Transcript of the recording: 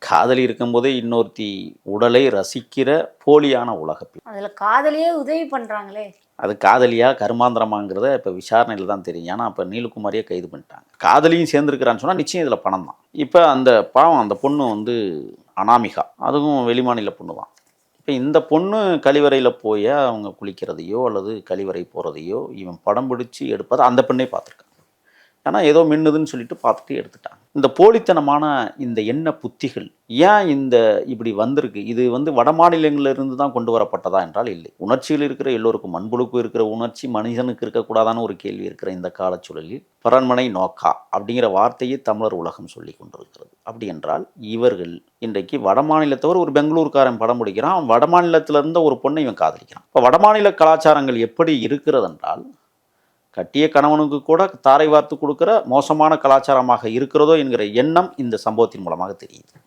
காதலி இருக்கும்போதே இன்னொருத்தி உடலை ரசிக்கிற போலியான உலகம். அதுல காதலியே உதவி பண்றாங்களே. அது காதலியா கருமாந்திரமாங்கிறத இப்போ விசாரணையில் தான் தெரியும். ஏன்னா இப்போ நீலகுமாரியே கைது பண்ணிட்டாங்க. காதலியும் சேர்ந்துருக்கிறான்னு சொன்னால் நிச்சயம் இதில் பணம் தான். இப்போ அந்த பாவம் அந்த பொண்ணு வந்து அனாமிகா, அதுவும் வெளிமாநில பொண்ணு தான். இப்போ இந்த பொண்ணு கழிவறையில் போய் அவங்க குளிக்கிறதையோ அல்லது கழிவறை போகிறதையோ இவன் படம் பிடிச்சி எடுப்பதை அந்த பெண்ணே பார்த்துருக்கான். ஏன்னா ஏதோ மின்னுதுன்னு சொல்லிட்டு பார்த்துட்டு எடுத்துட்டாங்க. இந்த போலித்தனமான இந்த எண்ண புத்திகள் ஏன் இப்படி வந்திருக்கு? இது வந்து வட மாநிலங்களிலிருந்து தான் கொண்டு வரப்பட்டதா என்றால் இல்லை. உணர்ச்சியில் இருக்கிற எல்லோருக்கும், மண்புழுக்கு இருக்கிற உணர்ச்சி மனிதனுக்கு இருக்கக்கூடாதான ஒரு கேள்வி இருக்கிற இந்த காலச்சூழலில் பரண்மனை நோக்கா அப்படிங்கிற வார்த்தையை தமிழர் உலகம் சொல்லி கொண்டிருக்கிறது. அப்படி என்றால் இவர்கள் இன்றைக்கு வட மாநிலத்தவர் ஒரு பெங்களூர்காரன் படம் பிடிக்கிறான், அவன் வட மாநிலத்தில் இருந்த ஒரு பொண்ணை இவன் காதலிக்கிறான். இப்போ வடமாநில கலாச்சாரங்கள் எப்படி இருக்கிறது என்றால், கட்டிய கணவனுக்கு கூட தாரை வார்த்து கொடுக்கிற மோசமான கலாச்சாரமாக இருக்கிறதோ என்கிற எண்ணம் இந்த சம்பவத்தின் மூலமாக தெரியுது.